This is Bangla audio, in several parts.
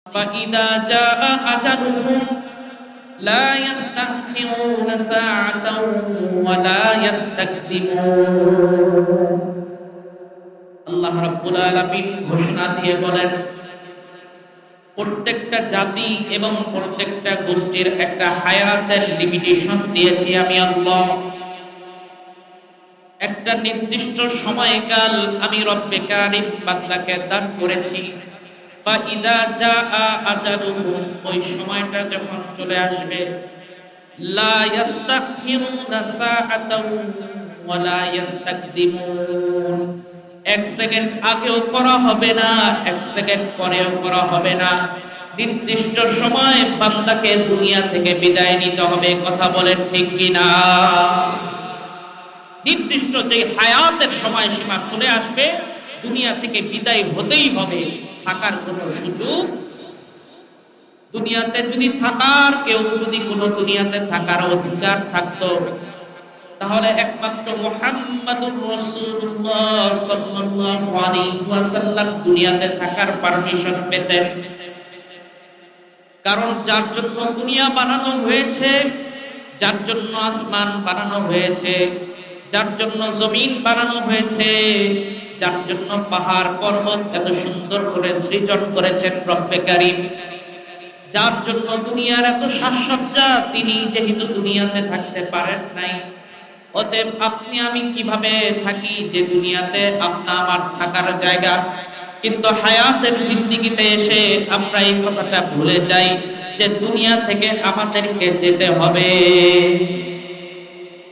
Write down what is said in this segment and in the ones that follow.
فإذا جاء أجلهم لا يستأخرون ساعة ولا يستقدمون আল্লাহ রাব্বুল আলামিন ঘোষণা দিয়ে বলেন, প্রত্যেকটা জাতি এবং প্রত্যেকটা গোষ্ঠীর একটা হায়াতের লিমিটেশন দিয়েছি আমি আল্লাহ। একটা নির্দিষ্ট সময়কাল আমি রব্বে কারীম বান্দাকে দান করেছি। ফাইদা জাআ আজালুহুম, ওই সময়টা যখন চলে আসবে, লা ইস্তাখিরুনা সাআতাও ওয়া লা ইস্তাকদিমুন, এক সেকেন্ড আগেও করা হবে না, এক সেকেন্ড পরেও করা হবে না। নির্দিষ্ট সময় বান্দাকে দুনিয়া থেকে বিদায় নিতে হবে। কথা বলেন ঠিক কিনা? নির্দিষ্ট যে হায়াতের সময়সীমা চলে আসবে, দুনিয়া থেকে বিদায় হতেই হবে। থাকার কোনো সুযোগ, দুনিয়াতে যদি থাকার কেউ যদি কোনো দুনিয়াতে থাকার অধিকার থাকতো, তাহলে একমাত্র মুহাম্মাদুর রাসূলুল্লাহ সাল্লাল্লাহু আলাইহি ওয়াসাল্লাম দুনিয়াতে থাকার পারমিশন পেতেন। কারণ যার জন্য দুনিয়া বানানো হয়েছে, যার জন্য আসমান বানানো হয়েছে, যার জন্য জমিন বানানো হয়েছে, যার জন্য পাহাড় পর্বত এত সুন্দর করে সৃজন করেছেন রব্বে কারীম, যার জন্য দুনিয়ার এত সাজসজ্জা, তিনি যেহেতু দুনিয়াতে থাকতে পারেন নাই, অতএব আপনি আমি কিভাবে থাকি যে দুনিয়াতে আপনা আমার থাকার জায়গা। কিন্তু হায়াতের জিন্দেগিতে এসে আমরা এই কথাটা ভুলে যাই যে দুনিয়া থেকে আমাদেরকে যেতে হবে।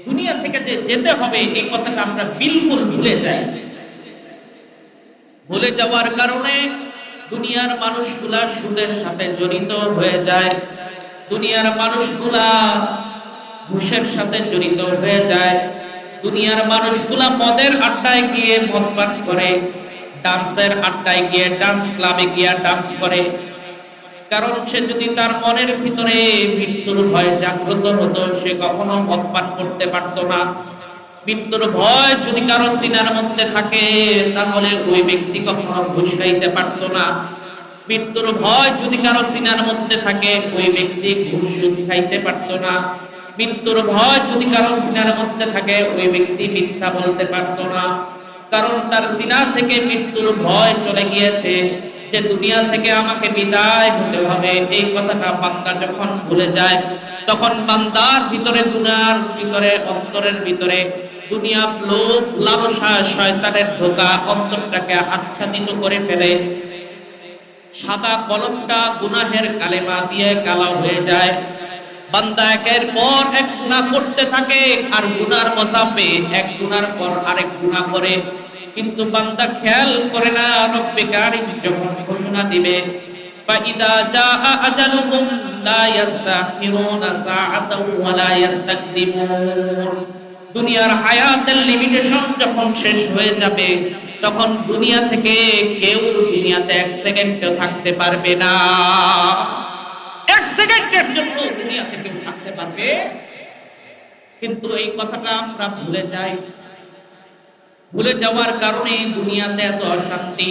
দুনিয়া থেকে যে যেতে হবে এই কথাটা আমরা বিলকুল ভুলে যাই। ভুলে যাওয়ার কারণে দুনিয়ার মানুষগুলা সুদের সাথে জড়িত হয়ে যায়, দুনিয়ার মানুষগুলা ঘুষের সাথে জড়িত হয়ে যায়, দুনিয়ার মানুষগুলা মদের আড্ডায় গিয়ে মদ পান করে, ডান্সের আড্ডায় গিয়ে ডান্স ক্লাবে গিয়ে ডান্স করে। কারণ সে যদি তার মনের ভিতরে মৃত্যুর ভয় জাগ্রত হতো, সে কখনো মদ পান করতে পারতো না। মৃত্যুর ভয় যদি কারো সিনার মধ্যে থাকে, তাহলে ওই ব্যক্তি কখনো ঘুষ খাইতে পারতো না। মৃত্যুর ভয় যদি কারো সিনার মধ্যে থাকে, ওই ব্যক্তি ঘুষ খাইতে পারতো না। মৃত্যুর ভয় যদি কারো সিনার মধ্যে থাকে, ওই ব্যক্তি মিথ্যা বলতে পারতো না। কারণ তার সিনা থেকে মৃত্যুর ভয় চলে গিয়েছে যে দুনিয়া থেকে আমাকে বিদায় হতে হবে। এই কথাটা বান্দা যখন ভুলে যায়, তখন বান্দার ভিতরে, দুনিয়ার ভিতরে, অন্তরের ভিতরে দুনিয়া লোভ লালসা শয়তানের ধোঁকা অন্তরটাকে আচ্ছাদিত করে ফেলে। সাদা কলমটা গুনাহের কালেমা দিয়ে কালো হয়ে যায়। বান্দা একের পর এক গুনাহ করতে থাকে, আর গুনার মজাবে এক গুনার পর আরেক গুনাহ করে। কিন্তু বান্দা খেয়াল করে না, রব্বে কারীম যখন ঘোষণা দিবে, ফাইদা জাআ আজালুহুম লা ইস্তাখিরুনা সাআতাও ওয়া লা ইস্তাকদিমুন, দুনিয়ার হায়াতের লিমিটেশন যখন শেষ হয়ে যাবে, তখন দুনিয়া থেকে কেউ দুনিয়াতে এক সেকেন্ডও থাকতে পারবে না। এক সেকেন্ডের জন্য দুনিয়াতে কেউ থাকতে পারবে। কিন্তু এই কথাটা আমরা ভুলে যাই। ভুলে যাওয়ার কারণে দুনিয়াতে এত অশান্তি,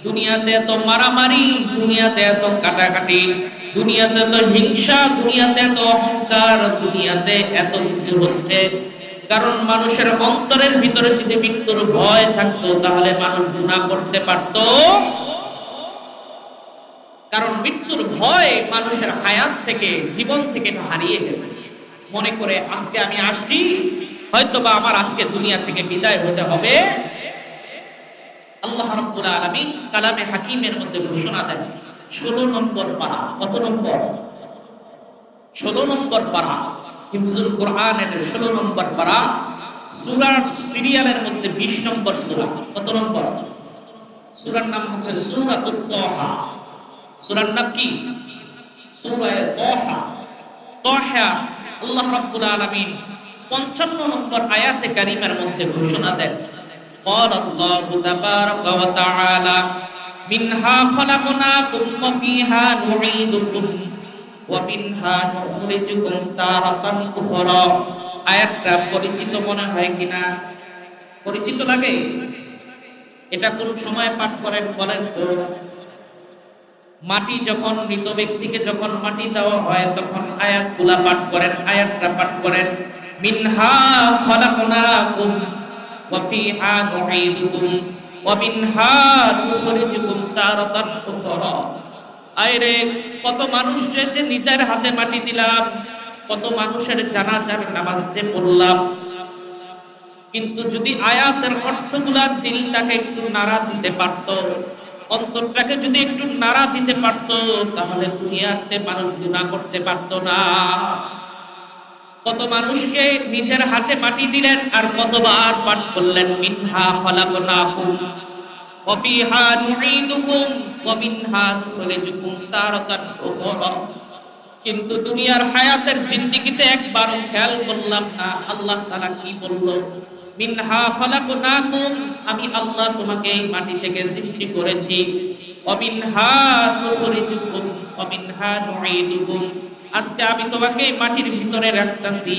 দুনিয়াতে এত মারামারি, দুনিয়াতে এত কাটাকাটি, দুনিয়াতে এত হিংসা, দুনিয়াতে এত অহংকার, দুনিয়াতে এত কিছু হচ্ছে। কারণ মানুষের অন্তরের ভিতরে যদি মৃত্যুর ভয় থাকতো, তাহলে মানুষ গুনাহ করতে পারত। কারণ মৃত্যুর ভয় মানুষের হায়াত থেকে, জীবন থেকে হারিয়ে গেছে। মনে করে আজকে আমি আসছি, হয়তোবা আমার আজকে দুনিয়া থেকে বিদায় হতে হবে। আল্লাহ রাব্বুল আলামিন কালামে হাকিমের মধ্যে ঘোষণা দেন, 16 নম্বর পারা। কত নম্বর? 16 নম্বর পারা, হিফজুল কোরআনের 16 নম্বর পারা, সূরার সিরিয়ালের মধ্যে 20 নম্বর সূরা। কত নম্বর? সূরার নাম হচ্ছে সূরাতুত তাহা। সূরার নাম কি? সূরা তাহা। তাহা আল্লাহ রাব্বুল আলামিন 55 নম্বর আয়াতে কারিমার মধ্যে ঘোষণা দেন, ক্বালাল্লাহু তাবারাকা ওয়া তাআলা, মিনহা খলাকনাকুম ওয়া ফিহা নুঈদুকুম ওয়া মিনহা নুখরিজুকুম তারাতান উখরা। আয়াতটা পরিচিত মনে হয় কিনা? পরিচিত লাগে? এটা কোন সময় পাঠ করেন বলেন তো? মাটি যখন মৃত ব্যক্তিকে যখন মাটি দেওয়া হয় তখন আয়াতগুলা পাঠ করেন, আয়াতটা পাঠ করেন, মিনহা খলাকনাকুম ওয়া ফিহা নুঈদুকুম ওয়া মিনহা নুখরিজুকুম তারাতান উখরা। আইরে কত মানুষকে যে নিজের হাতে মাটি দিলাম, কত মানুষের জানাজার নামাজ যে পড়লাম, কিন্তু যদি আয়াতের অর্থগুলা দিলটাকে একটু নাড়া দিতে পারত, অন্তরটাকে যদি একটু নাড়া দিতে পারত, তাহলে দুনিয়াতে মানুষ গুনাহ করতে পারত না। কত মানুষকে নিজের হাতে মাটি দিলেন আর কতবার পাঠ করলেন, মিনহা খলাকনাকুম ওয়া ফিহা নুঈদুকুম ওয়া মিনহা নুখরিজুকুম তারাতান উখরা। কিন্তু দুনিয়ার হায়াতের জিন্দেগিতে একবারও খেয়াল করলাম না আল্লাহ তাআলা কি বলল, মিনহা খলাকনাকুম, আমি আল্লাহ তোমাকে এই মাটি থেকে সৃষ্টি করেছি, ওয়া মিনহা নুখরিজুকুম ওয়া মিনহা নুঈদুকুম, আজকে আমি তোমাকে এই মাটির ভিতরে রাখতাছি,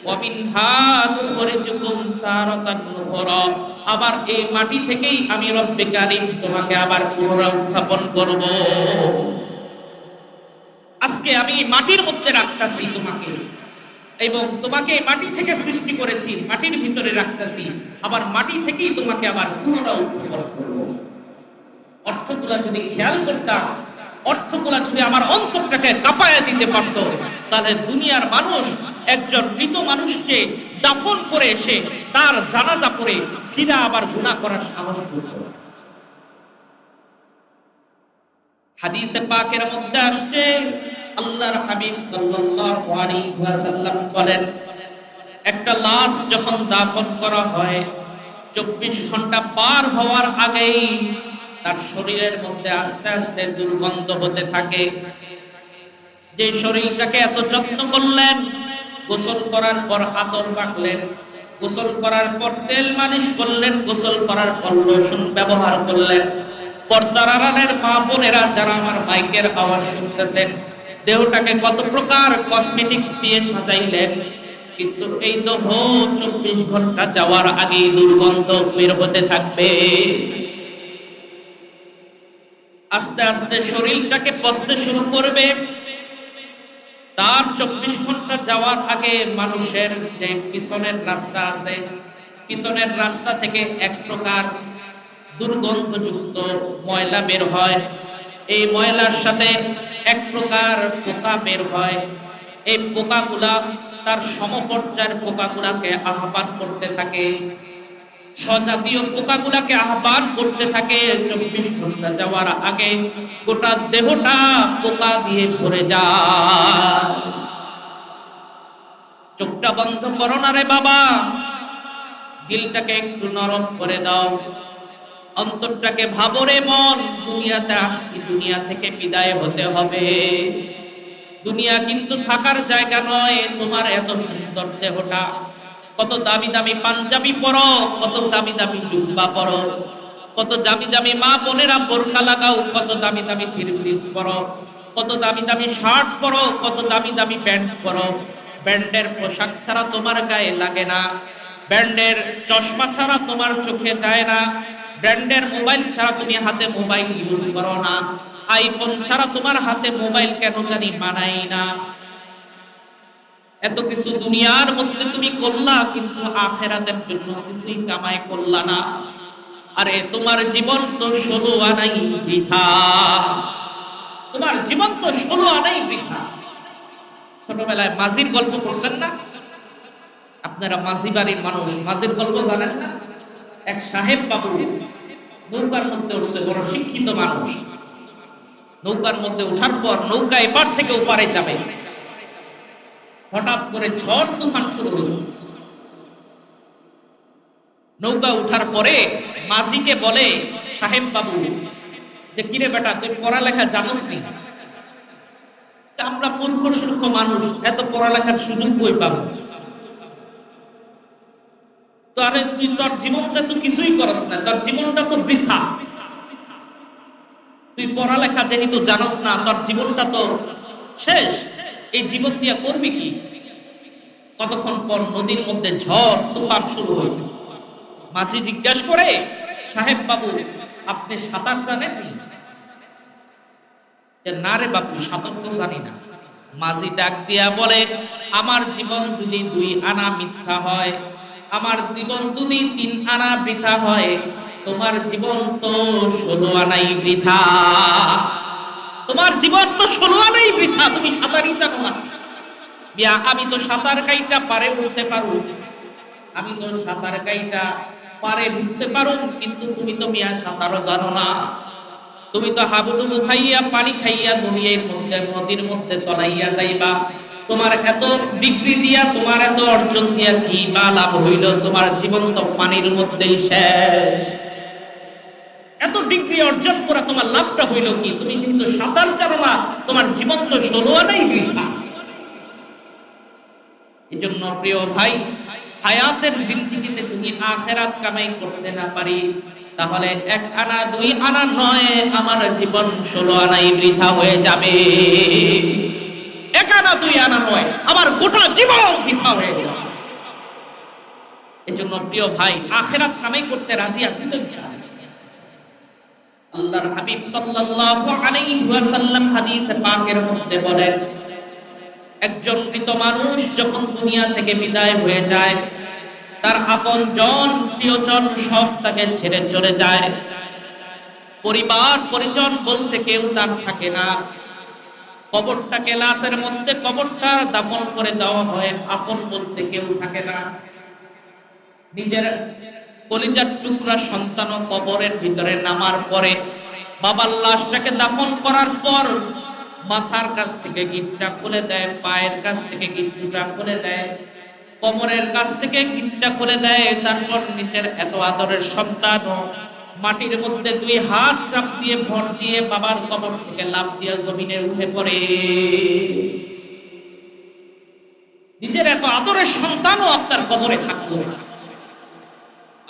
ওয়া মিনহা নুখরিজুকুম তারাতান উখরা, আবার এই মাটি থেকেই আমি রব্বে কারীম তোমাকে আবার পুনরুত্থাপন করব। আজকে আমি মাটির মধ্যে রাখতাছি তোমাকে, এবং তোমাকে মাটি থেকে সৃষ্টি করেছি, মাটির ভিতরে রাখতেছি, আবার মাটি থেকেই তোমাকে আবার পুনরুত্থাপন করব। অর্থগুলা যদি খেয়াল করতাম, অর্থগুলা যদি আমার অন্তরটাকে কাঁপায়া দিতে পারত, তাহলে দুনিয়ার মানুষ একজন মৃত মানুষকে দাফন করে এসে তার জানাজা পড়ে ফিরা আবার গুনাহ করার সাহস করত। হাদিসে পাকের মধ্যে আসছে, আল্লাহর হাবিব সাল্লাল্লাহু আলাইহি ওয়াসাল্লাম বলেন, একটা লাশ যখন দাফন করা হয় 24 ঘন্টা পার হওয়ার আগেই তার শরীরের মধ্যে আস্তে আস্তে দুর্গন্ধ হতে থাকে। যে শরীরটাকে এত যত্ন করলেন, গোসল করার পর আতর মাখলেন, গোসল করার পর তেল মালিশ করলেন, গোসল করার পর লোশন ব্যবহার করলেন, পর্দার আড়ালের মা বোনেরা যারা আমার মাইকের আওয়াজ শুনতেছেন, দেহটাকে কত প্রকার কসমেটিক্স দিয়ে সাজাইলেন, কিন্তু এই দেহ 24 ঘন্টা যাওয়ার আগেই দুর্গন্ধ বের হতে থাকবে। আস্তে আস্তে শরীরটাকে পচতে শুরু করবে। তার 24 ঘন্টা যাওয়ার আগে মানুষের যে পিছনের রাস্তা আছে, পিছনের রাস্তা থেকে এক প্রকার দুর্গন্ধযুক্ত ময়লা বের হয়। এই ময়লার সাথে এক প্রকার পোকা বের হয়। এই পোকাগুলা তার সমপর্যায়ের পোকাগুলাকে আহ্বান করতে থাকে, স্বজাতীয় পোকাগুলাকে আহ্বান করতে থাকে। 24 ঘন্টা যাওয়ার আগে গোটা দেহটা পোকা দিয়ে ভরে যায়। চোখটা বন্ধ করো না রে বাবা, দিলটাকে একটু নরম করে দাও, অন্তরটাকে ভাবো রে মন, দুনিয়াতে আসছি, দুনিয়া থেকে বিদায় হতে হবে। দুনিয়া কিন্তু থাকার জায়গা নয়। তোমার এত সুন্দর দেহটা, কত দামি দামি পাঞ্জাবি পরো, কত দামি দামি জুব্বা পরো, কত দামি দামি মা বোনেরা বোরকা লাগাও, কত দামি দামি থ্রি-পিস পরো, কত দামি দামি শার্ট পরো, কত দামি দামি প্যান্ট পরো। ব্র্যান্ডের পোশাক ছাড়া তোমার গায়ে লাগে না, ব্র্যান্ডের চশমা ছাড়া তোমার চোখে যায় না, ব্র্যান্ডের মোবাইল ছাড়া তুমি হাতে মোবাইল ইউজ করো না, আইফোন ছাড়া তোমার হাতে মোবাইল কেন জানি মানাই না। এত কিছু দুনিয়ার মধ্যে তুমি করলা, কিন্তু আখিরাতের জন্য কিছুই কামাই করলা না। আরে তোমার জীবন তো 16 আনাই বৃথা, তোমার জীবন তো 16 আনাই বৃথা। ছোটবেলায় মাঝির গল্প করছেন না আপনারা? মাঝি বাড়ির মানুষ মাঝির গল্প জানেন না? এক সাহেব বাবু নৌকার মধ্যে উঠছে, বড় শিক্ষিত মানুষ। নৌকার মধ্যে ওঠার পর নৌকা এপার থেকে ওপারে যাবে, হঠাৎ করে ঝড় তুফান শুরু হলো। নৌকা উঠার পরে মাঝিকে বলে সাহেব বাবু যে, কিরে বেটা, তুই পড়ালেখা জানোস নি? আমরা মূর্খ সূর্খ মানুষ, এত পড়ালেখার সুযোগ কই পাবো? তাহলে তুই তোর জীবনটা তো কিছুই করস না, তোর জীবনটা তো বৃথা। তুই পড়ালেখা যেহেতু জানোস না, তোর জীবনটা তো শেষ। এই জীবন দিয়া করবি কি? কতক্ষণ পর নদীর মধ্যে ঝড় তুফান শুরু হয়েছে। মাঝি জিজ্ঞাসা করে, সাহেব বাবু আপনি সাঁতার জানেন? যে না রে বাপু, সাঁতার তো জানি না। মাঝি ডাক দিয়া বলে, আমার জীবন যদি 2 আনা মিথ্যা হয়, আমার জীবন যদি 3 আনা বৃথা হয়, তোমার জীবন তো 16 আনাই বৃথা। তোমার জীবন তো 16 আনাই বৃথা, তুমি সাঁতারই জানো না। মিয়া, আমি তো সাঁতার কাইটা পারে উঠতে পারো, আমি তো সাঁতার কাইটা পারে উঠতে পারো, কিন্তু তুমি তো মিয়া সাঁতারও জানো না। তুমি তো হাবুডুবু খাইয়া পানি খাইয়া দুনিয়ার মধ্যে নদীর মধ্যে তলাইয়া যাইবা। তোমার এত ডিগ্রি দিয়া, তোমার এত অর্জন দিয়া কি বা লাভ হইল? তোমার জীবন তো পানির মধ্যেই শেষ। এত ডিগ্রি অর্জন করা তোমার লাভটা হইল কি? তুমি কিন্তু সাঁতার জানো না, তোমার জীবন তো 16 আনাই বৃথা। এজন্য প্রিয় ভাই, হায়াতের জিন্দেগিতে যদি আখিরাত কামাই করতে না পারি, তাহলে 1 আনা 2 আনা নয়, আমার জীবন 16 আনাই বৃথা হয়ে যাবে। 1 আনা 2 আনা নয়, আমার গোটা জীবন বৃথা হয়ে যাবে। এজন্য প্রিয় ভাই, আখিরাত কামাই করতে রাজি আছি তো ইনশাআল্লাহ? আল্লাহর হাবিব সাল্লাল্লাহু আলাইহি ওয়াসাল্লাম হাদিসে পাকের মধ্যে বলেন, একজন মৃত মানুষ যখন দুনিয়া থেকে বিদায় হয়ে যায়, তার আপনজন প্রিয়জন সব তাকে ছেড়ে চলে যায়। পরিবার পরিজন বলতে কেউ তার থাকে না। কবরটাকে লাশের মধ্যে কবরটা দাফন করে দেওয়া হয়, আপন বলতে কেউ থাকে না। নিজের কলিজার টুকরা সন্তানও কবরের ভিতরে নামার পরে, বাবার লাশটাকে দাফন করার পর মাথার কাছ থেকে গিটটা খুলে দেয়, পায়ের কাছ থেকে গিট্টুটা খুলে দেয়, কোমরের কাছ থেকে গিট্টা খুলে দেয়। তারপর নিচের এত আদরের সন্তান মাটির মধ্যে 2 হাত চাপ দিয়ে ভর দিয়ে বাবার কবর থেকে লাফ দিয়ে জমিনে উঠে পড়ে। নিজের এত আদরের সন্তানও আপনার কবরে থাকলো।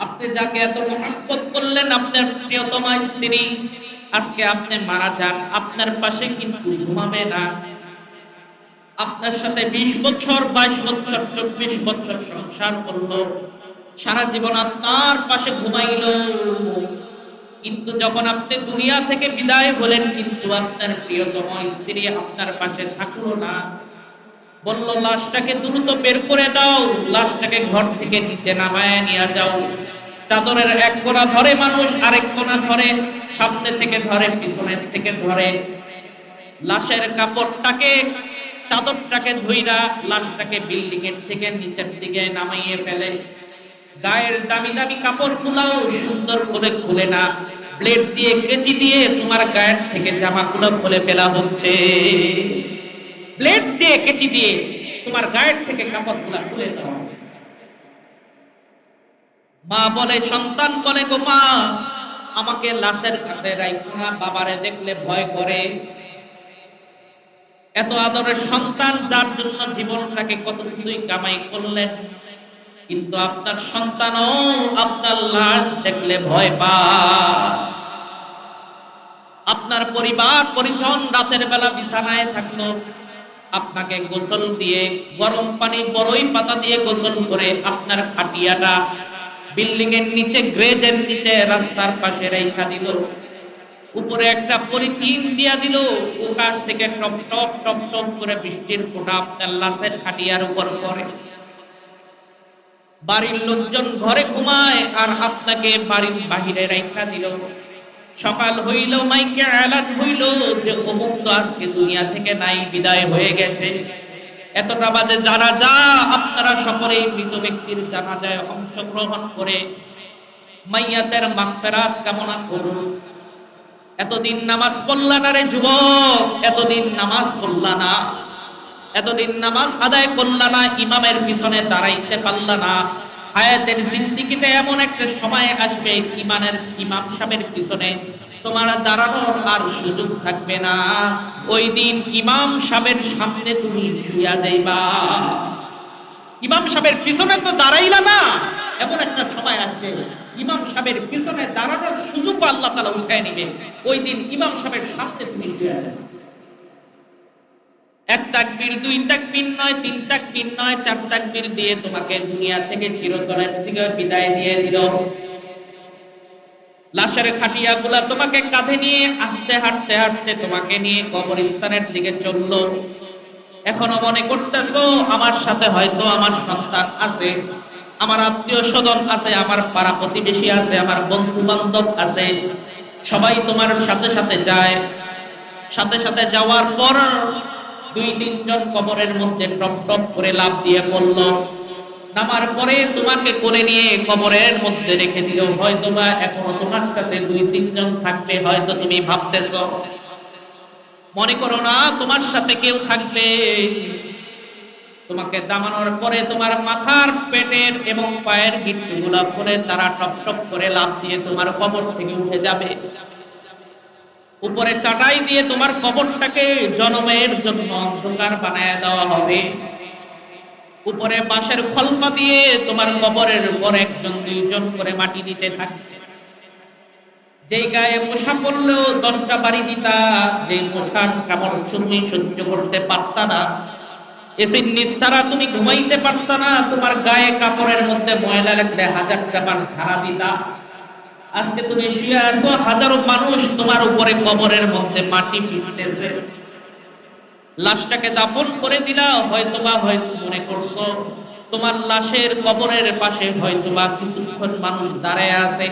আপনি যাকে এত মহব্বত করলেন, আপনার প্রিয়তমা স্ত্রী, আজকে আপনি মারা যান, আপনার পাশে কিন্তু ঘুমাবে না। আপনার সাথে 20 বছর 22 বছর 24 বছর সংসার করলো, সারা জীবন আপনার পাশে ঘুমাইলো, কিন্তু যখন আপনি দুনিয়া থেকে বিদায় হলেন, কিন্তু আপনার প্রিয়তম স্ত্রী আপনার পাশে থাকলো না। বলল, লাশটাকে দ্রুত বের করে দাও, লাশটাকে ঘর থেকে নিচে নামায় নিয়ে যাও। চাদরের এক কোণা ধরে মানুষ, আরেক কোণা ধরে, সামনে থেকে ধরে, পিছনের থেকে ধরে, লাশের কাপড়টাকে চাদরটাকে ধুইরা লাশটাকে বিল্ডিং এর থেকে নিচের দিকে নামাইয়ে ফেলে। গায়ের দামি দামি কাপড় গুলাও সুন্দর করে খুলে না, ব্লেড দিয়ে কেচি দিয়ে তোমার গায়ের থেকে জামাগুলো খুলে ফেলা হচ্ছে। ব্লেড দিয়ে কেচি দিয়ে তোমার গায়ের থেকে কাপড়গুলো খুলে দেওয়া হচ্ছে। মা বলে, সন্তান বলে, গো মা, আমাকে লাশের কাছে রাখো না, বাবারে দেখলে ভয় করে। এত আদরের সন্তান, যার জন্য জীবনটাকে কত কিছুই কামাই করলেন, কিন্তু আপনার সন্তানও আপনার লাশ দেখলে ভয় পায়। আপনার পরিবার পরিজন রাতের বেলা বিছানায় থাকলো, আপনাকে গোসল দিয়ে, গরম পানি বড়ই পাতা দিয়ে গোসল করে আপনার খাটিয়াটা বিল্ডিং এর নিচে, গ্রেজের নিচে রাস্তার পাশে রেখা দিল। উপরে একটা পলিথিন দিয়া দিল, আকাশ থেকে টপ টপ টপ টপ করে বৃষ্টির ফোঁটা আপনার লাশের খাটিয়ার উপর পড়ে। বাড়ির লোকজন ঘরে ঘুমায়, আর আপনাকে বাড়ির বাহিরে রেখা দিল। সকাল হইল, মাইকে এলান হইল যে অমুক তো আজকে দুনিয়া থেকে নাই, বিদায় হয়ে গেছে। এতটা বাজে জানাজা, আপনারা সকলেই মৃত ব্যক্তির জানাজায় অংশগ্রহণ করে মাইয়াতের মাগফিরাত কামনা করুন। এতদিন নামাজ পড়লা না রে যুবক, এতদিন নামাজ পড়লা না, এতদিন নামাজ আদায় করলা না, ইমামের পিছনে দাঁড়াইতে পারলা না। হায়াতের জিন্দেগিতে এমন একটা সময় আসবে, ইমাম সাহেবের পিছনে তোমার দাঁড়ানোর আর সুযোগ থাকবে না। ওই দিন ইমাম সাহেবের সামনে তুমি শুইয়া যাইবা। ইমাম সাহেবের পিছনে তো দাঁড়াইলা না, এমন একটা সময় আসবে ইমাম সাহেবের পিছনে দাঁড়ানোর সুযোগ আল্লাহ তাআলা উঠায় নিবে। ওই দিন ইমাম সাহেবের সামনে তুমি শুইয়া যাবে। 1 তাকবীর, 2 তাকবীর নয়, 3 তাকবীর নয়, 4 তাকবীর দিয়ে তোমাকে দুনিয়া থেকে চিরতরের দিকে বিদায় দিয়ে দিল। লাশের খাটিয়াগুলা তোমাকে কাঁধে নিয়ে আস্তে হাঁটতে হাঁটতে তোমাকে নিয়ে কবরস্থানের দিকে চললো। এখনো মনে করতেছো আমার সাথে হয়তো আমার সন্তান আছে, আমার আত্মীয় স্বজন আছে, আমার পাড়া প্রতিবেশী আছে, আমার বন্ধু বান্ধব আছে, সবাই তোমার সাথে সাথে যায়। সাথে সাথে যাওয়ার পর দুই তিনজন কবরের মধ্যে টপ টপ করে লাফ দিয়ে পড়ল। নামার পরে তোমাকে কোলে নিয়ে কবরের মধ্যে রেখে দিল। হয়তো বা এখনো তোমার সাথে দুই তিনজন থাকবে, হয়তো তুমি ভাবতেছ, মনে করো না তোমার সাথে কেউ থাকবে। তোমাকে দামানোর পরে তোমার মাথার, পেটের এবং পায়ের গিট্টুগুলা পরে তারা টপ টপ করে লাফ দিয়ে তোমার কবর থেকে উঠে যাবে। উপরে চাটাই দিয়ে তোমার কবরটাকে জনমের জন্য অন্ধকার বানায় দেওয়া হবে। উপরে বাঁশের খলফা দিয়ে তোমার কবরের উপর একজন দুইজন করে মাটি দিতে থাকবে। যেই গায়ে মশা পড়লেও 10টা বাড়ি দিতা, যে মশার কামড় তুমি সহ্য করতে পারতা না, এসির নিস্তারা তুমি ঘুমাইতে পারতা না, তোমার গায়ে কাপড়ের মধ্যে ময়লা লাগলে 1000টা বার ঝাড়া দিতা। আজকে তুমি শুয়ে আছো, হাজারো মানুষ তোমার উপরে কবরের মধ্যে মাটি ফিরতেছে। লাশটাকে দাফন করে দিলা, হয়তোবা মনে করছো তোমার লাশের কবরের পাশে হয়তোবা কিছুক্ষণ মানুষ দাঁড়ায় আছে,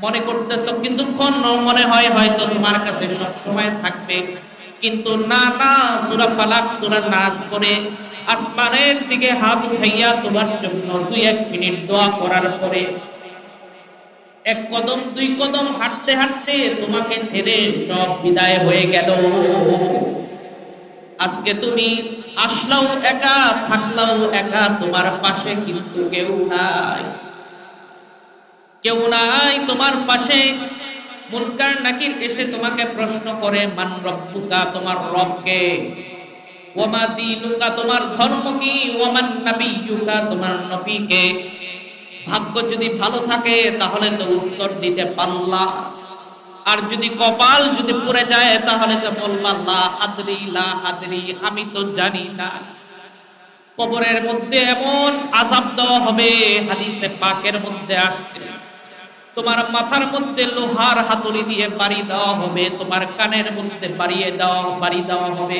মনে করতেছো কিছুক্ষণ মনে হয় হয়তো তোমার কাছে সব সময় থাকবে। কিন্তু না না, সূরা ফালাক সূরা নাস পড়ে আসমানের দিকে হাত উঠাইয়া তোমার জন্য 2-1 মিনিট দোয়া করার পরে এক কদম দুই কদম হাঁটতে হাঁটতে তোমাকে ছেড়ে সব বিদায় হয়ে গেল। আজকে তুমি আসলাও একা, থাকলাও একা, তোমার পাশে কিন্তু কেউ নাই, কেউ নাই তোমার পাশে। মুনকার নাকির এসে তোমাকে প্রশ্ন করে, মান রব্বুকা, তোমার রবকে, ওমা দীনুকা, তোমার ধর্ম কি, ওমান নাবিয়ুকা, তোমার নবীকে। ভাগ্য যদি ভালো থাকে তাহলে তো উত্তর দিতে পারলা, আর যদি কপাল যদি পুড়ে যায় তাহলে তো বলবা লা আদরি লা আদরি, আমি তো জানি না। কবরের মধ্যে এমন আযাব দেওয়া হবে, হাদিসে পাকের মধ্যে আসছে, তোমার মাথার মধ্যে লোহার হাতুড়ি দিয়ে বাড়ি দেওয়া হবে, তোমার কানের মধ্যে বাড়ি দেওয়া হবে,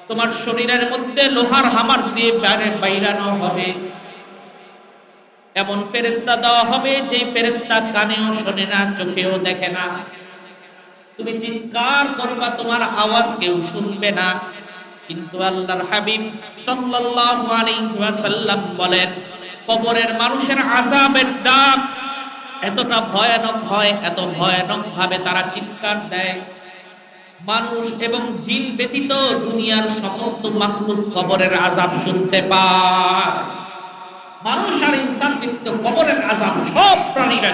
তোমার শরীরের মধ্যে লোহার হামার দিয়ে বাইরানো হবে। এমন ফেরেশতা দেওয়া হবে যে ফেরেশতা কানেও শোনে না, চোখেও দেখে না। তুমি চিৎকার করবা, তোমার আওয়াজ কেউ শুনবে না। কিন্তু আল্লাহর হাবিব সাল্লাল্লাহু আলাইহি ওয়াসাল্লাম বলেন, কবরের মানুষের আযাবের ডাক এতটা ভয়ানক হয়, এত ভয়ানক ভাবে তারা চিৎকার দেয়, মানুষ এবং জিন ব্যতীত দুনিয়ার সমস্ত মাখলুক কবরের আযাব শুনতে পায়। মানুষ আর ইনসান ব্যতীত কবরের আযাব সব প্রাণীরা,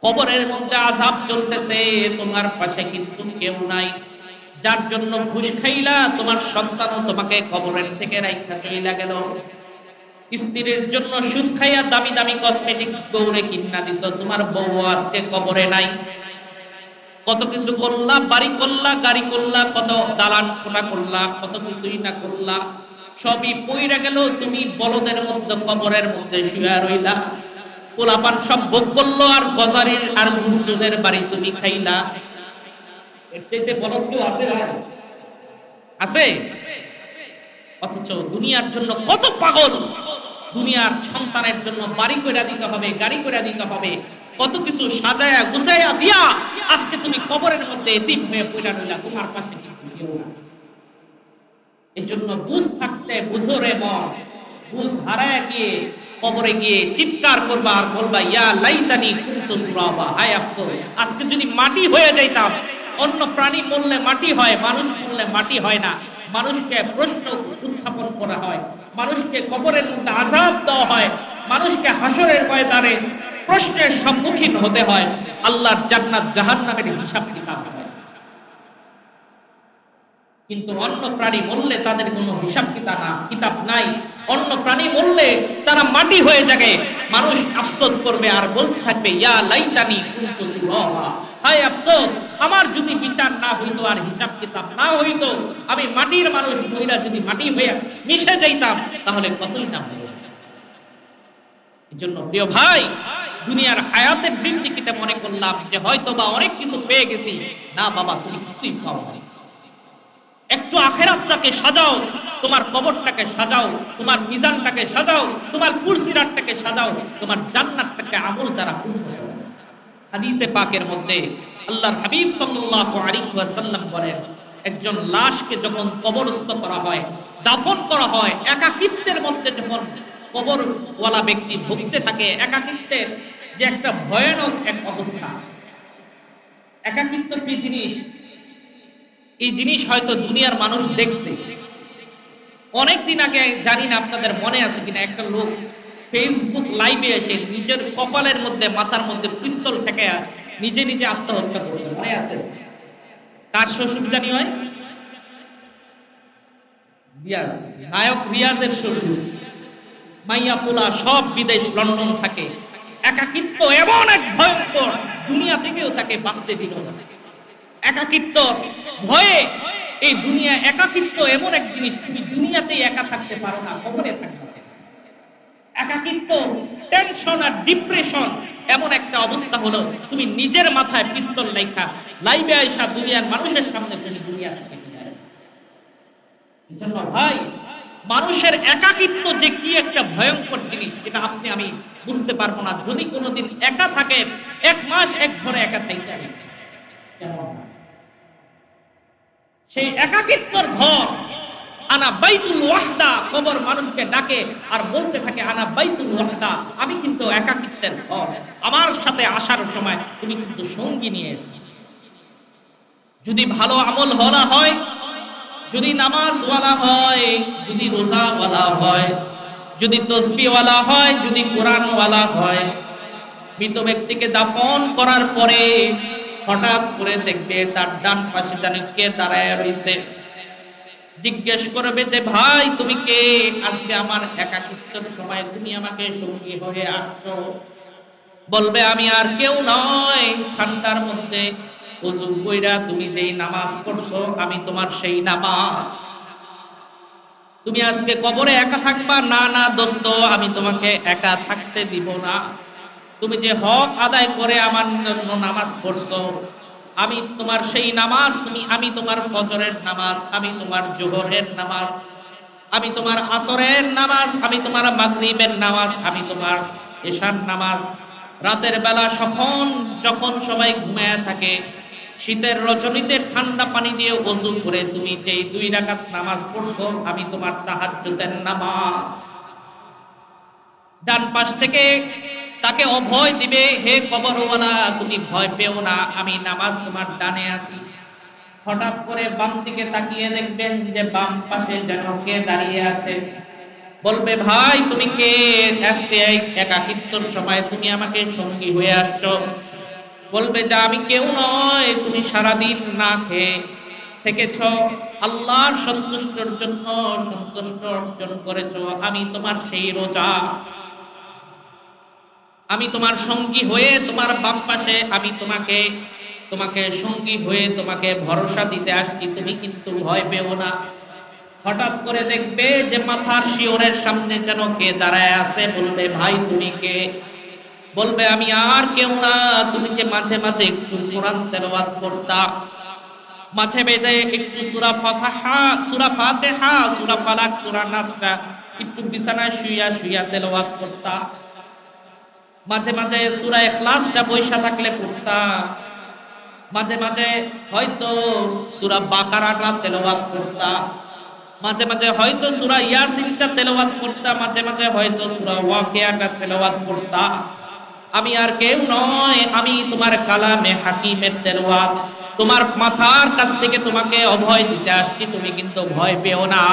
কবরের মধ্যে আযাব চলতেছে, তোমার পাশে কিন্তু কেউ নাই। যার জন্য ঘুষ খাইলা তোমার সন্তানও তোমাকে কবরের থেকে রাইখা চইলা গেল। স্ত্রীর জন্য সুদ খাইয়া দামি দামি কসমেটিক্স গৌরে কিনা দিছো, তোমার বউ আজকে কবরে নাই। কত কিছু করলা, বাড়ি করলা, গাড়ি করলা, কত দালান খোলা করলা, কত কিছুই না করলা, সবই পইরা গেল। তুমি বলদের মধ্যে কবরের মধ্যে শুয়ে রইলা। পোলাপান সব ভোগ করলো, আর গজারির আর মুরসুদের বাড়ি তুমি খাইলা। এর চাইতে বলদ কেউ আছে? আছে? অথচ দুনিয়ার জন্য কত পাগল, দুনিয়ার সন্তানের জন্য বাড়ি কইরা দিতে হবে, গাড়ি কইরা দিতে হবে, কত কিছু সাজায়া গুছাইয়া দিয়া আজকে তুমি কবরের মধ্যে এতিম হয়ে পড়া রইলা, তোমার পাশে কিন্তু কেউ না। এজন্য বুঝ থাকতে বুঝো রে মন, বুঝ হারায় গিয়ে কবরে গিয়ে চিৎকার করবা আর বলবা, ইয়া লাইতানি কুনতু তুরাবা, হায় আফসোস, আজকে যদি মাটি হয়ে যাইতাম। অন্য প্রাণী মরলে মাটি হয়, মানুষ মরলে মাটি হয় না। মানুষকে প্রশ্ন উত্থাপন করা হয়, মানুষকে কবরের মধ্যে আযাব দেওয়া হয়, মানুষকে হাসরের ময়দানে প্রশ্নের সম্মুখীন হতে হয়, আল্লাহর জান্নাত জাহান্নামের হিসাব কিতাব হয়। কিন্তু অন্য প্রাণী মরলে তাদের কোনো হিসাব কিতাব নাই। অন্য প্রাণী মরলে তারা মাটি হয়ে যাবে, মানুষ আফসোস করবে আর বলতে থাকবে, ইয়া লাইতানি কুনতু তুরাবা, হায় আফসোস, আমার যদি বিচার না হইতো আর হিসাব কিতাব না হইতো, আমি মাটির মানুষ মইরা যদি মাটি হয়ে মিশে যাইতাম তাহলে কতই না হতো। এজন্য প্রিয় ভাই, দুনিয়ার হায়াতের জিন্দেগিতে মনে করলাম যে হয়তো বা অনেক কিছু পেয়ে গেছি। না বাবা, তুমি কিছুই পাওনি। একটু আখিরাতটাকে সাজাও, তোমার কবরটাকে সাজাও, তোমার মিজানটাকে সাজাও, তোমার পুরসিরাতটাকে সাজাও, তোমার জান্নাতটাকে আমল দ্বারা পূর্ণ করো। হাদিসে পাকের মধ্যে আল্লাহর হাবিব সাল্লাল্লাহু আলাইহি ওয়াসাল্লাম বলেন, একজন লাশকে যখন কবরস্থ করা হয়, দাফন করা হয়, একাকিত্বের মধ্যে যখন কবরওয়ালা ব্যক্তি ভুগতে থাকে, একাকিত্বের যে একটা ভয়ানক এক অবস্থা। একাকিত্ব কি জিনিস? এই জিনিস হয়তো দুনিয়ার মানুষ দেখছে। অনেকদিন আগে, জানি না আপনাদের মনে আছে কিনা, একটা লোক ফেসবুক লাইভে এসে নিজের কপালের মধ্যে, মাথার মধ্যে পিস্তল ঠেকে নিজে নিজে আত্মহত্যা করছে, মনে আছে? কার শ্বশুর জানি হয়? রিয়াজ, নায়ক রিয়াজের শ্বশুর। মাইয়া পোলা সব বিদেশ, লন্ডন থাকে। একাকিত্ব এমন এক ভয়ঙ্কর, দুনিয়া থেকেও তাকে বাঁচতে দিল না। একাকিত্ব ভয়ে, এই দুনিয়া, একাকিত্ব এমন এক জিনিস, তুমি দুনিয়াতেই একা থাকতে পারো না, কবরে থাকতে। একাকিত্ব, টেনশন আর ডিপ্রেশন এমন একটা অবস্থা হলো, তুমি নিজের মাথায় পিস্তল লেখা লাইভে আইসা দুনিয়ার মানুষের সামনে তুমি দুনিয়া থেকে জন্য ভাই, মানুষের একাকিত্ব যে কি একটা ভয়ঙ্কর জিনিস, এটা আপনি আমি বুঝতে পারবো না যদি কোনোদিন একা থাকে। এক মাস এক ঘরে একা থাকতে হবে, সেই একাকিত্বর ঘর আনা বাইতুল ওয়াহদা, কবর মানুষকে ডাকে আর বলতে থাকে আনা বাইতুল ওয়াহদা, আমি কিন্তু একাকিত্বের ঘর, আমার সাথে আসার সময় তুমি কিন্তু সঙ্গী নিয়ে এসো। যদি ভালো আমল হলা হয়, যদি নামাজওয়ালা হয়, যদি রোজাওয়ালা হয়, যদি তসবিহওয়ালা হয়, যদি কোরআনওয়ালা হয়, মৃত ব্যক্তিকে দাফন করার পরে হঠাৎ করে দেখবে তার ডান পাশে জানি কে দাঁড়ায় রয়েছে। জিজ্ঞেস করবে যে ভাই তুমি কে? আজকে আমার একাকিত্বের সময় তুমি আমাকে সঙ্গী হয়ে আসছো। বলবে আমি আর কেউ নয়, ঠান্ডার মধ্যে ওযু কইরা তুমি যেই নামাজ পড়ছো, আমি তোমার সেই নামাজ। তুমি আজকে কবরে একা থাকবা? না না দোস্ত, আমি তোমাকে একা থাকতে দিব না। তুমি যে হক আদায় করে আমার জন্য নামাজ পড়ছো, আমি তোমার সেই নামাজ, আমি তোমার ফজরের নামাজ, আমি তোমার জোহরের নামাজ, আমি তোমার আসরের নামাজ, আমি তোমার মাগরিবের নামাজ, আমি তোমার এশার নামাজ। রাতের বেলা যখন সবাই ঘুমায় থাকে, শীতের রজনীতে ঠান্ডা পানি দিয়ে ওযু করে তুমি যেই 2 রাকাত নামাজ পড়ছো, আমি তোমার তাহাজ্জুদের নামাজ। ডান পাশ থেকে তাকে অভয় দিবে, হে কবরওয়ালা তুমি ভয় পেও না, আমি নামাজ তোমার ডানে আছি। হঠাৎ করে বাম দিকে তাকিয়ে দেখবেন যে বাম পাশে যেন কে দাঁড়িয়ে আছে। বলবে ভাই তুমি কে? আজকে একাকিত্বর সময় তুমি আমাকে সঙ্গী হয়ে আসছো। বলবে যে আমি কেউ নয়, তুমি সারাদিন না খেয়ে থেকেছ, আল্লাহর সন্তুষ্টির জন্য সন্তুষ্ট অর্জন করেছ, আমি তোমার সেই রোজা। আমি তোমার সঙ্গী হয়ে তোমার বাম পাশে, আমি তোমাকে সঙ্গী হয়ে তোমাকে ভরসা দিতে আসছি, তুমি কিন্তু ভয় পেও না। হঠাৎ করে দেখবে যে মাথার শিওরের সামনে যেন কে দাঁড়ায় আছে। বলবে ভাই তুমি কে? বলবে আমি আর কেউ না, তুমি যে মাঝে মাঝে একটু কোরআন তেলাওয়াত করতা, মাঝে মাঝে একটু সূরা ফাতিহা, সূরা ফাতিহা, সূরা ফালাক, সূরা নাসটা একটু বিছানায় শুইয়া শুইয়া তেলাওয়াত করতা, মাঝে মাঝে সূরা ইখলাসটা বইসা থাকলে পড়তা, মাঝে মাঝে হয়তো সূরা বাকারাটা তেলাওয়াত করতা, মাঝে মাঝে হয়তো সূরা ইয়াসিনটা তেলাওয়াত করতা, মাঝে মাঝে হয়তো সূরা ওয়াকিয়াটা তেলাওয়াত করতা। আমি আর কেউ নয়, আমি তোমার কালামে হাকিমের তেলাওয়াত তোমার মাথার কাছ থেকে তোমাকে অভয় দিতে আসছি, তুমি কিন্তু ভয় পেও না।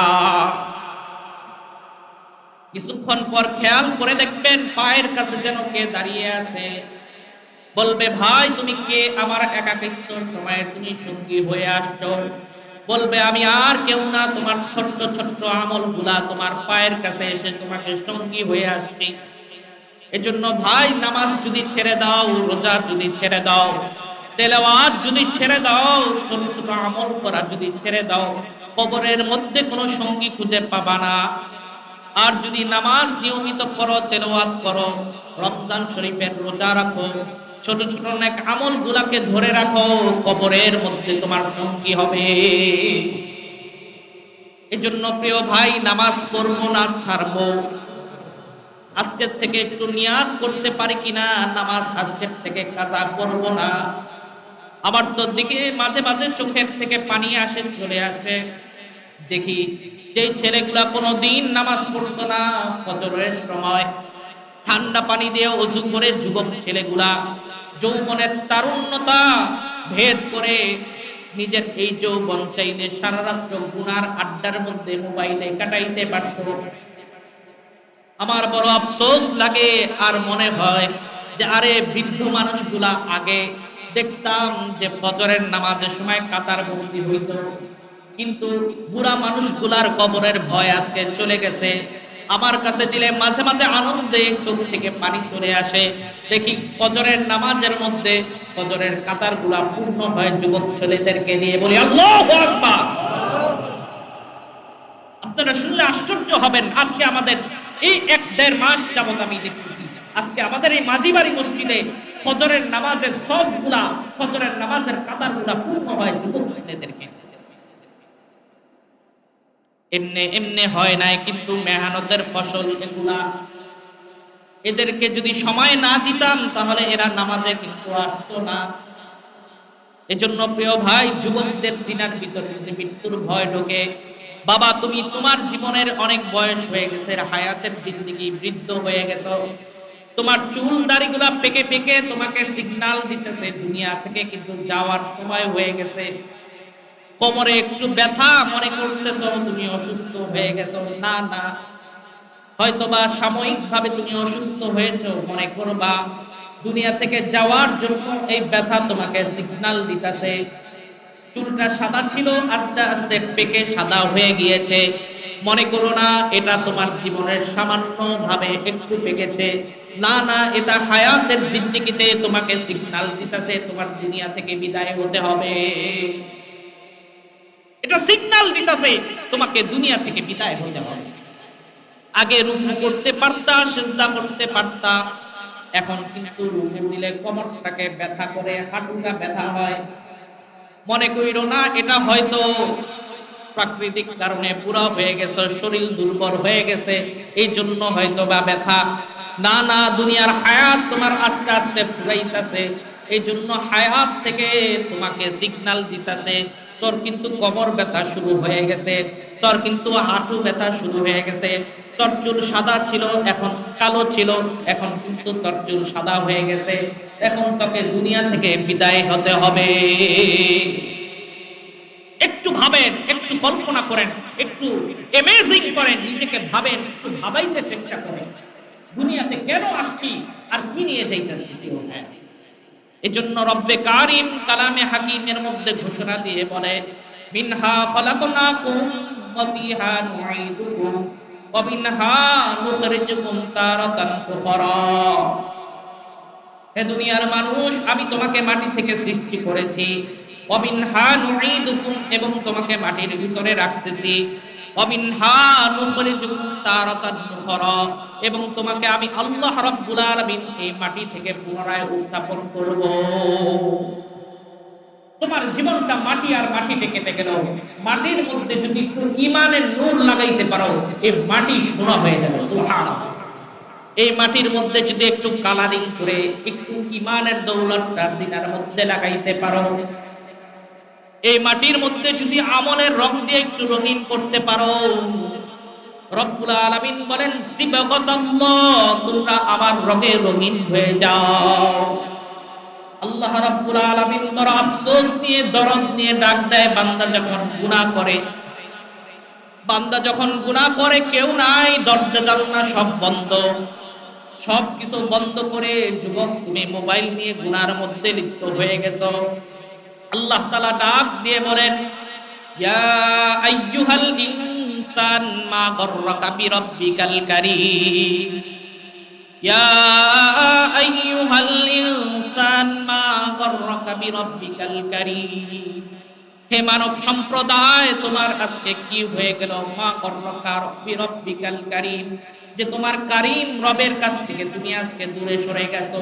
কিছুক্ষণ পর খেয়াল করে দেখবেন পায়ের কাছে যেন কে দাঁড়িয়ে আছে। বলবে ভাই তুমি কে? আমার একাকিত্বর সময় তুমি সঙ্গী হয়ে আসছো। বলবে আমি আর কেউ না, তোমার ছোট্ট ছোট্ট আমলগুলা তোমার পায়ের কাছে এসে তোমাকে সঙ্গী হয়ে আসছি। এজন্য ভাই নামাজ যদি ছেড়ে দাও, রোজা যদি ছেড়ে দাও, তেলাওয়াত যদি ছেড়ে দাও, ছোট ছোট আমল করা যদি ছেড়ে দাও, কবরের মধ্যে কোনো সঙ্গী খুঁজে পাবা না। আর যদি নামাজ নিয়মিত পড়ো, তেলাওয়াত করো, রমজান শরীফের রোজা রাখো, ছোট ছোট নেক আমল গুলাকে ধরে রাখো, কবরের মধ্যে তোমার সঙ্গী হবে। এজন্য প্রিয় ভাই, নামাজ পড়বো না ছাড়বো, আজকের থেকে একটু নিয়াত করতে পারি কিনা নামাজ আজকের থেকে কাজা করব না। আমার তো দিকে মাঝে মাঝে চোখের থেকে পানি আসে, চলে আসে, দেখি যেই ছেলেগুলা কোনোদিন নামাজ পড়তো না, ফজরের সময় ঠান্ডা পানি দিয়ে ওযু করে যুবক ছেলেগুলা যৌবনের তারুণ্যতা ভেদ করে নিজের এই যৌবন চাইলে সারা রাত্র গুনার আড্ডার মধ্যে মোবাইলে কাটাইতে পারত। আমার বড় আফসোস লাগে, আর মনে হয় যে আরে বৃদ্ধ মানুষগুলা আগে দেখতাম যে ফজরের নামাজের সময় কাতার বন্দি হইত, কিন্তু বুড়া মানুষগুলার কবরের ভয় আজকে চলে গেছে। আমার কাছে দিলে মাঝে মাঝে আনন্দে চোখ থেকে পানি চলে আসে, দেখি ফজরের নামাজের মধ্যে ফজরের কাতারগুলা পূর্ণ হয় যুবক ছেলেদেরকে নিয়ে। বলি আল্লাহু আকবার। আপনারা শুনলে আশ্চর্য হবেন, আজকে আমাদের এই 1-1.5 মাস যাবত আমি দেখতেছি, আজকে আমাদের এই মাঝিবাড়ি মসজিদে ফজরের নামাজের সফগুলা, ফজরের নামাজের কাতারগুলা পূর্ণ হয় যুবক ছেলেদেরকে। এমনে এমনে হয় নাই, কিন্তু মেহনতের ফসল এগুলা। এদেরকে যদি সময় না দিতাম তাহলে এরা নামাজে কিন্তু আসতো না। এজন্য প্রিয় ভাই, যুবকদের সিনার ভিতরে যদি মৃত্যুর ভয় ঢোকে, বাবা তুমি তোমার জীবনের অনেক বয়স হয়ে গেছে, হায়াতের জিন্দেগি বৃদ্ধ হয়ে গেছো, তোমার চুল দাড়িগুলা পেকে পেকে তোমাকে সিগন্যাল দিতেছে দুনিয়া থেকে কিন্তু যাওয়ার সময় হয়ে গেছে। কোমরে একটু ব্যথা, মনে করতেছো তুমি অসুস্থ হয়ে গেছো। না না, হয়তোবা সাময়িক ভাবে তুমি অসুস্থ হয়েছো, মনে করবা দুনিয়া থেকে যাওয়ার জন্য এই ব্যথা তোমাকে সিগন্যাল দিতেছে। চুলটা সাদা ছিল, আস্তে আস্তে পেকে সাদা হয়ে গিয়েছে, মনে করো না এটা তোমার জীবনের সামান্য ভাবে একটু পেকেছে। না না, এটা হায়াতের জিন্দেগিতে তোমাকে সিগন্যাল দিতেছে তোমার দুনিয়া থেকে বিদায় হতে হবে। এটা সিগন্যাল দিতেছে তোমাকে দুনিয়া থেকে বিদায় হতে হবে। আগে রুকু করতে পারতা, সিজদা করতে পারতা, এখন কিন্তু রুকু দিলে কোমরটাকে ব্যথা করে, হাঁটুটা ব্যথা হয়। মনে কইরো না এটা হয়তো প্রাকৃতিক কারণে পুরা হয়ে গেছে, শরীর দুর্বল হয়ে গেছে, এই জন্য হয়তো বা ব্যথা। না না, দুনিয়ার হায়াত তোমার আস্তে আস্তে ফুরাইতেছে, এই জন্য হায়াত থেকে তোমাকে সিগন্যাল দিতেছে তোর কিন্তু কোমর ব্যথা শুরু হয়ে গেছে, তোর কিন্তু হাঁটু ব্যথা শুরু হয়ে গেছে, তোর চুল সাদা ছিল এখন কালো ছিল, এখন কিন্তু তোর চুল সাদা হয়ে গেছে, এখন তোকে দুনিয়া থেকে বিদায় হতে হবে। একটু ভাবেন, একটু কল্পনা করেন, একটু অ্যামেজিং করেন, নিজেকে ভাবেন, একটু ভাবাইতে চেষ্টা করেন দুনিয়াতে কেন আসছি আর কি নিয়ে যাইতেছি। এজন্য রব্বে কারিম কালামে হাকিমের মধ্যে ঘোষণা দিয়ে বলে, মিনহা খলাকনাকুম ওয়া ফিহা নুঈদুকুম ওয়া মিনহা নুখরিজুকুম তারাতান উখরা। হে দুনিয়ার মানুষ, আমি তোমাকে মাটি থেকে সৃষ্টি করেছি, ওয়া মিনহা নুঈদুকুম, এবং তোমাকে মাটির ভিতরে রাখতেছি, ওয়া মিনহা নুখরিজুকুম তারাতান উখরা, এবং তোমাকে আমি আল্লাহ রাব্বুল আলামিন এই মাটি থেকে পুনরায় উত্থাপন করব। তোমার জীবনটা মাটি আর মাটিতে কেটে গেল, মাটির মধ্যে যদি একটু ঈমানের নূর লাগাইতে পারো, এই মাটি সোনা হয়ে যাবে। সুবহানাল্লাহ। এই মাটির মধ্যে যদি একটু কালারিং করে একটু ঈমানের দৌলতটা সিনার মধ্যে লাগাইতে পারো, এই মাটির মধ্যে যদি আমলের রং দিয়ে একটু রঙিন করতে পারো, রব্বুল আলামিন বলেন সিবগাতাল্লাহ, তোমরা আমার রঙে রঙিন হয়ে যাও। আল্লাহ রাব্বুল আলামিন বড় আফসোস নিয়ে, দরদ নিয়ে ডাক দেয়, বান্দা যখন গুনাহ করে, বান্দা যখন গুনাহ করে কেউ নাই, দরজা জানালা সব বন্ধ, সব কিছু বন্ধ করে যুবক তুমি মোবাইল নিয়ে গুনার মধ্যে লিপ্ত হয়ে গেছো। আল্লাহ তাআলা ডাক দিয়ে বলেন, ইয়া আইয়ুহাল ইনসান মা গররাকা বিরাব্বিকাল কারীম, ইয়া আইয়ুহাল ইনসান মা গররাকা বিরাব্বিকাল কারীম। হে মানব সম্প্রদায়, তোমার আজকে কি হয়ে গেল? মা গর্রকা বিরব্বিকাল কারীম, যে তোমার কারীম রবের কাছ থেকে তুমি আজকে দূরে সরে গেছো।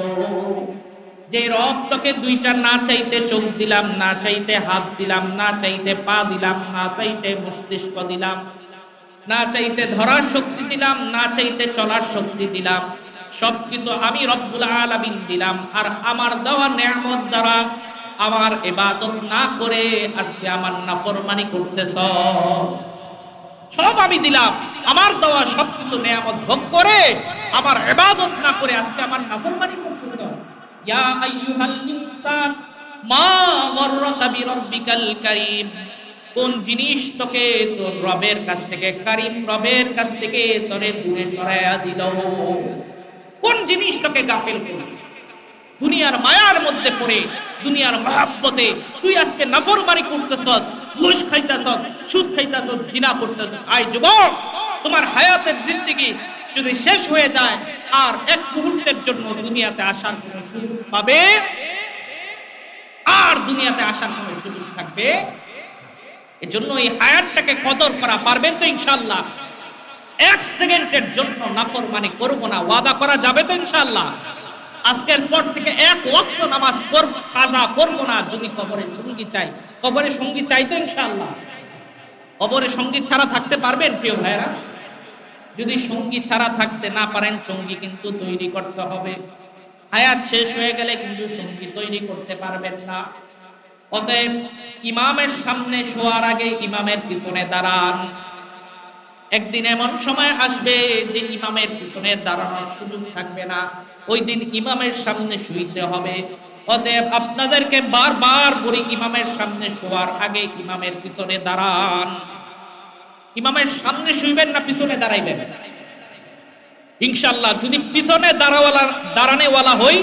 যে রব তোকে দুইটা না চাইতে চোখ দিলাম, না চাইতে হাত দিলাম, না চাইতে পা দিলাম, না চাইতে মস্তিষ্ক দিলাম, না চাইতে ধরার শক্তি দিলাম, না চাইতে চলার শক্তি দিলাম, সবকিছু আমি রব্বুল আলামিন দিলাম। আর আমার দেওয়া নেয়ামত দ্বারা আমার ইবাদত না করে আজকে আমার নাফরমানি করতেছ। সব আমি দিলাম, আমার দেওয়া সবকিছু নেয়ামত ভোগ করে আমার ইবাদত না করে আজকে আমার নাফরমানি করতেছ। ইয়া আইয়ুহাল ইনসান মা গররাকা বিরব্বিকাল কারীম, কোন জিনিস তোকে তোর রবের কাছ থেকে, কারীম রবের কাছ থেকে তোরে দূরে সরায়া দিল? কোন জিনিস তোকে গাফিল করল? দুনিয়ার মায়ার মধ্যে পড়ে, দুনিয়ার মহাব্বতে তুই আজকে নাফরমানি করতেছস, ঘুষ খাইতেছস, সুদ খাইতেছস, জিনা করতেছস। আয় যুবক, তোমার হায়াতের জিন্দেগি যদি শেষ হয়ে যায় আর এক মুহূর্তের জন্য দুনিয়াতে আসার কোনো সুযোগ পাবে, আর দুনিয়াতে আসার কোনো সুযোগ থাকবে? এজন্য এই হায়াতটাকে কদর করা পারবেন তো ইনশাআল্লাহ? এক সেকেন্ডের জন্য নাফরমানি করব না, ওয়াদা করা যাবে তো ইনশাআল্লাহ? আজকের পর থেকে এক ওয়াক্ত নামাজ পড়ব, কাজা করব না। যদি কবরে সঙ্গী চাই, কবরে সঙ্গী চাই তো ইনশাআল্লাহ? কবরে সঙ্গী ছাড়া থাকতে পারবেন প্রিয় ভাইরা? যদি সঙ্গী ছাড়া থাকতে না পারেন, সঙ্গী কিন্তু তৈরি করতে হবে। হায়াত শেষ হয়ে গেলে কিন্তু সঙ্গী তৈরি করতে পারবেন না। অতএব ইমামের সামনে শোয়ার আগে ইমামের পিছনে দাঁড়ান। একদিন এমন সময় আসবে যে ইমামের পিছনে দাঁড়ানোর সুযোগ থাকবে না, ওই দিন ইমামের সামনে শুইতে হবে। অতএব আপনাদেরকে বারবার বলি, ইমামের সামনে শোয়ার আগে ইমামের পিছনে দাঁড়ান। ইমামের সামনে শুইবেন না পিছনে দাঁড়াইবেন? ইনশাআল্লাহ যদি পিছনে দাঁড়ানেওয়ালা হই,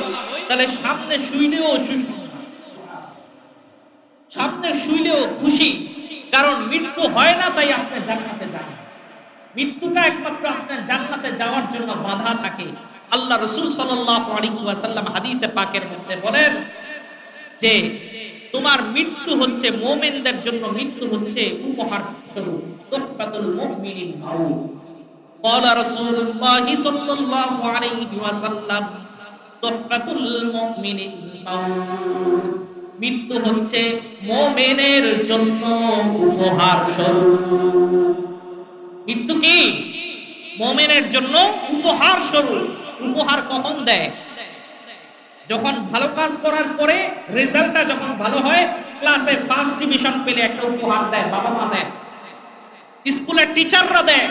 তাহলে সামনে শুইলেও সামনে শুইলেও খুশি, কারণ মৃত্যু হয় না তাই আপনি জান্নাতে যান। মৃত্যুটা একমাত্র আপনার জান্নাতে যাওয়ার জন্য বাধা থাকে। আল্লাহ রাসূল সাল্লাল্লাহু আলাইহি ওয়াসাল্লাম হাদিসে পাকের মধ্যে বলেন যে তোমার মৃত্যু হচ্ছে, মুমিনদের জন্য মৃত্যু হচ্ছে উপহার স্বরূপ, তুহফাতুল মুমিনিল মাউত। ক্বালা রাসূলুল্লাহি সাল্লাল্লাহু আলাইহি ওয়াসাল্লাম তুহফাতুল মুমিনিল মাউত, মৃত্যু হচ্ছে মুমিনের জন্য উপহার স্বরূপ। মৃত্যু কি? মুমিনের জন্য উপহার স্বরূপ। উপহার কখন দেয়? যখন ভালো কাজ করার পরে রেজাল্টটা যখন ভালো হয়, ক্লাসে ফার্স্ট ডিভিশন পেলে একটা উপহার দেয়, বাবা মা দেয়, স্কুলের টিচাররা দেয়,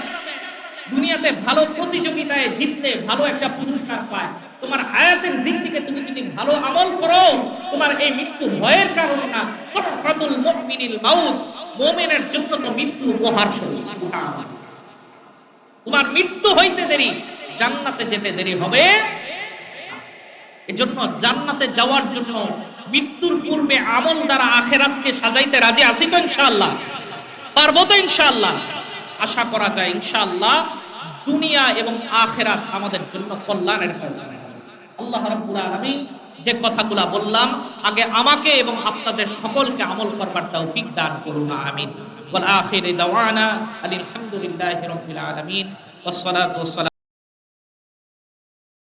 দুনিয়াতে ভালো প্রতিযোগিতায় জিতলে ভালো একটা পুরস্কার পায়। তোমার হায়াতের জিন্দেগিতে তুমি যদি ভালো আমল করো, তোমার এই মৃত্যু ভয়ের কারণ না, তুহফাতুল মুমিনিল মাউত, মুমিনের জন্য তো মৃত্যু উপহার স্বরূপ। সুবহানাল্লাহ। তোমার মৃত্যু হইতে দেরি, জান্নাতে যেতে দেরি হবে। এজন্য জান্নাতে যাওয়ার জন্য মৃত্যুর পূর্বে আমল দ্বারা আখিরাতকে সাজাইতে রাজি আছি তো ইনশাআল্লাহ? পারবো তো ইনশাআল্লাহ? আশা করা যায় ইনশাআল্লাহ দুনিয়া এবং আখিরাত আমাদের জন্য কল্যাণের ফয়সালা। আল্লাহ রাব্বুল আলামিন যে কথাগুলো বললাম, আগে আমাকে এবং আপনাদের সকলকে আমল করবার তৌফিক দান করুন, আমিন। ওয়াল আখিরু দাওয়ানা আলহামদুলিল্লাহি রাব্বিল আলামিন, ওয়াসসালাতু ওয়াসসালামু